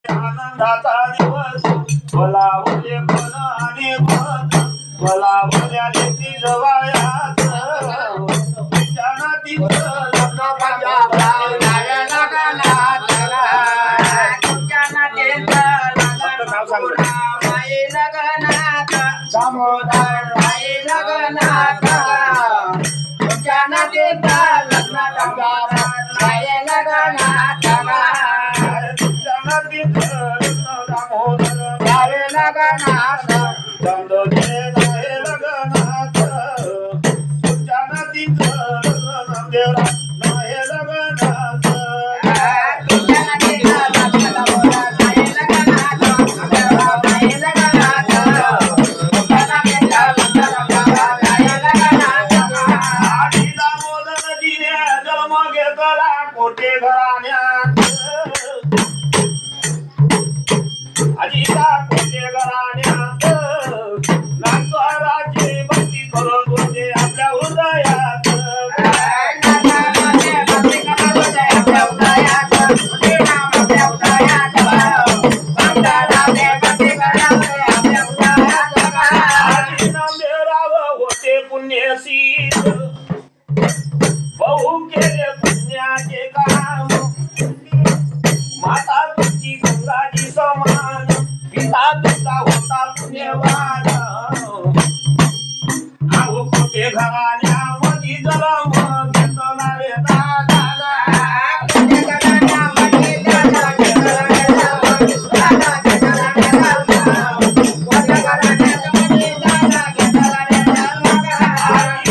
आनंदाचा दिवस बोलावले कोण आणि कोण बोलावल्या लेकी जवळात जानाती लग्न पंजाबराव नावे लग्नात नाव सांग माई लग्नात दामोदर माई लग्नात जानाती लग्न पंजाबराव माई लग्नात लग्नात चंदोजे नाहे लग्नात जानाती नामदेवरा नाहे लग्नात जानाती नाहे लग्नात नाहे लग्नात जानाती नाहे लग्नात आधी दामोदर जीने जन्म घेतला कोटे घराण्यात आजीला कोटे घराण्यात नागराची भक्ती करत होते आपल्या हृदयात आजी नामदेवराव होते पुण्यशील बहु केले पुण्याचे काम माता तुझी गंगाजी समान पिता तुझा होता पुण्यवान आहो कोटे घराण्यामध्ये जन्म घेतला रे दादा कोटे घराण्यामध्ये जन्म घेतला रे कोटे घराण्यामध्ये जन्म घेतला रे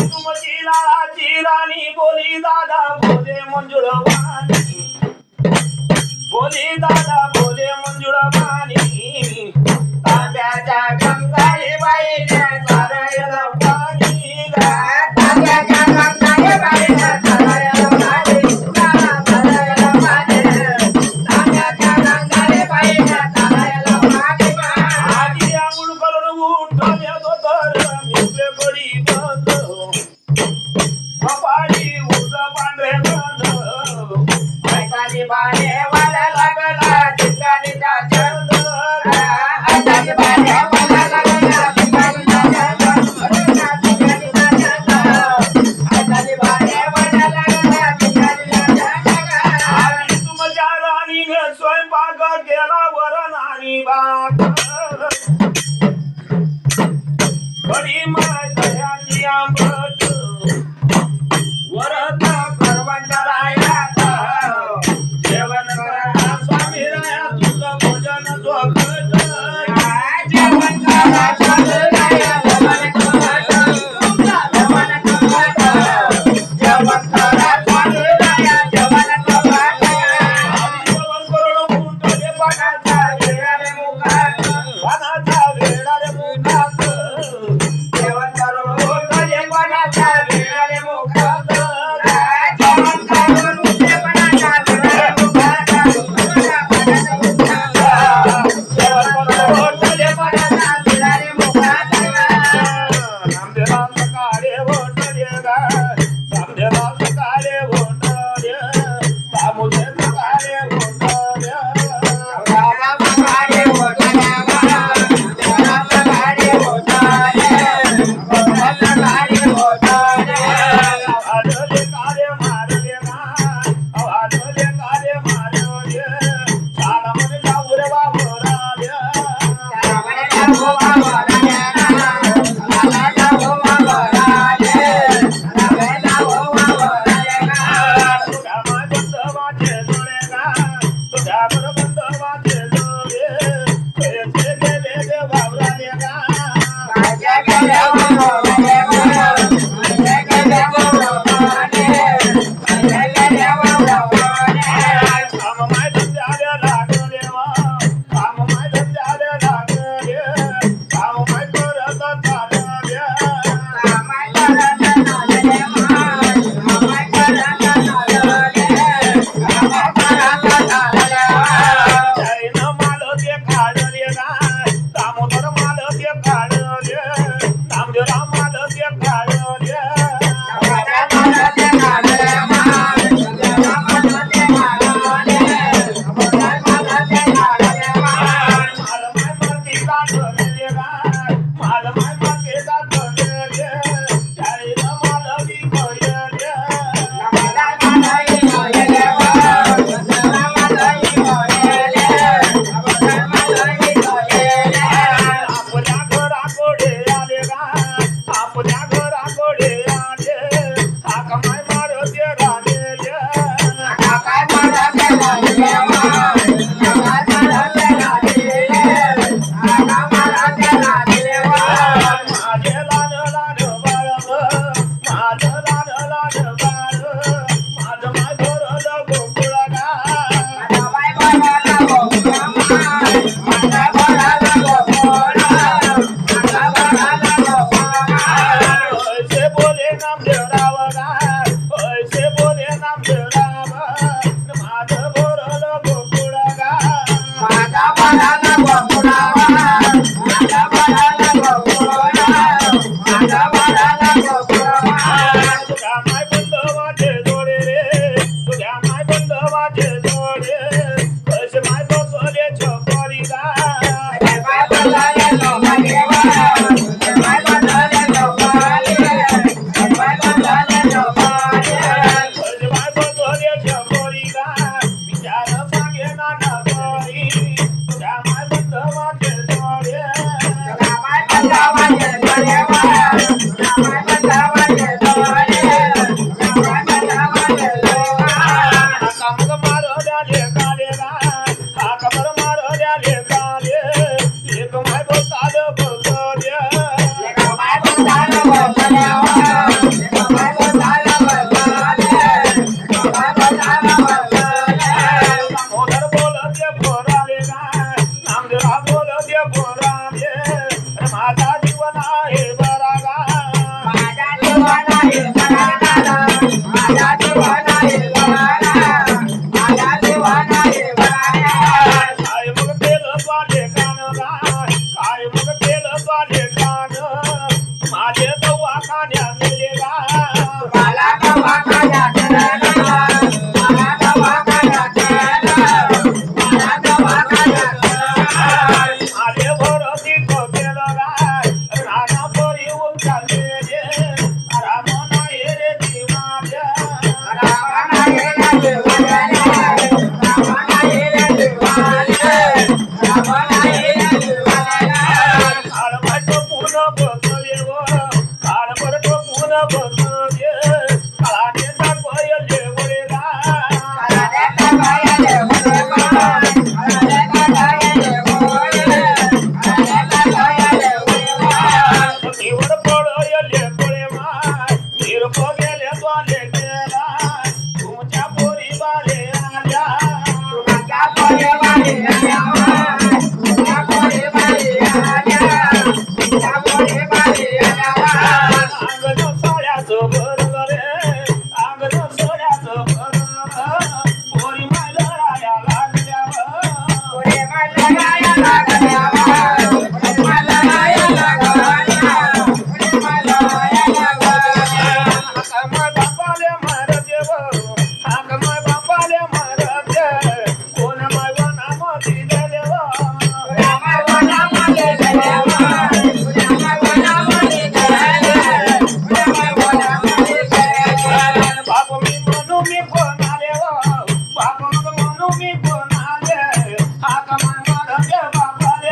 तुमची लाची राणी बोली दादा बोले मंजुळवाणी बोले दादा बोले मंजुळवाणी तांब्याच्या गंगाई बाईच्या चारायला पाणी तांब्याच्या गंगाई बाईच्या चारायला पाणी चारायला पाणी तांब्याच्या गंगाई बाईच्या चारायला पाणी आधी आंघोळ करून उठले तर निघले बडी बंद कपाळी उज पांढरे बंद पैसानी बाणे वाला लागला ठिकाणीचा छंद पैसानी बाणे वाला लागला ठिकाणीचा छंद पैसानी बाणे वाला लागला ठिकाणीचा छंद आधी तुमच्या राणीने स्वयंपाक केला वरण आणि भात बडी माय दह्याची आंबट वरद करवंटरायात जेवण करा स्वामी राया तुझं भोजन जोगट जेवण करा स्वामी राया जेवण करा जेवण करा स्वामी राया जेवण करून उठले पाण्याचा वेळा रे मुखात पाण्याचा वेळा रे मुखात जेवण करून उठले पाण्याचा वेळा रे मुखात जेवण करून उठले पाण्याचा वेळा रे मुखात जेवण करून उठले पाण्याचा वेळा रे सोड्याचं बरोबर अंगण सोड्याचं बरोबर पोरी माया बापाले मार देव हाक बापाले मार दे कोण माय नामती देव बाप मी म्हणू मी कोणाले बाप म्हणू मी कोणाले हाक मार दे बापाले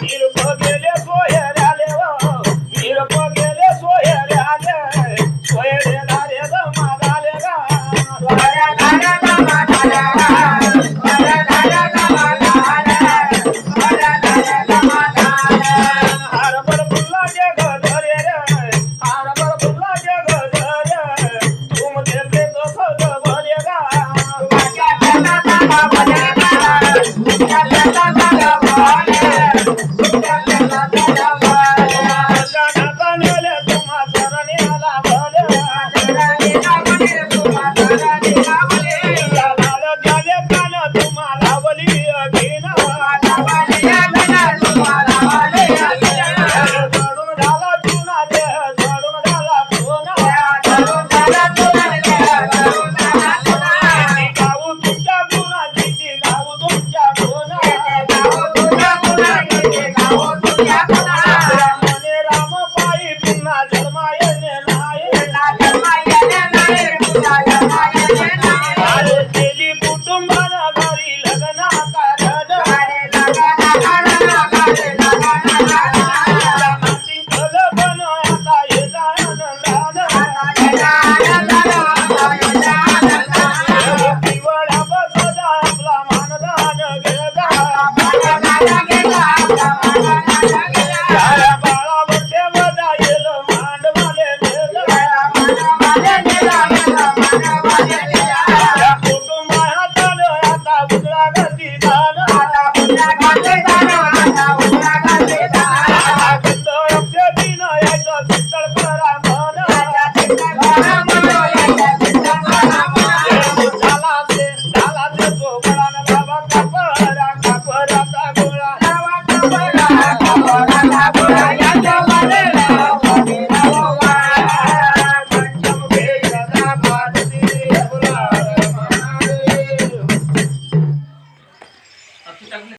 निरप गेले सोयऱ्याले निरप गेले सोयऱ्याले सोयरे धारे मागाले हरभर फुलाचे गजरे रे हरभर फुलाचे गजरे तुम देते तो सग भरे नेले तुम्हा सरणी आला भले त्याले कान तुम्हाला बली घेणं चढून झाला चुना दे चढून झाला चुना गाऊ तुमच्या गुणा किती गाऊ तुमच्या गुणा मने राम पायी पुन्हा जन्मा येणे नाही केली कुटुंबाला घरी लग्न पण आता येता दिवाळ्या बसदा आपला मानदान घेता बाळावर देवदा येल मांडवाले कुटुंब हातानं आता उजळा गती झालं अक्षतीनं यायचं शीतळ करा म्हण झाला ते सोबळा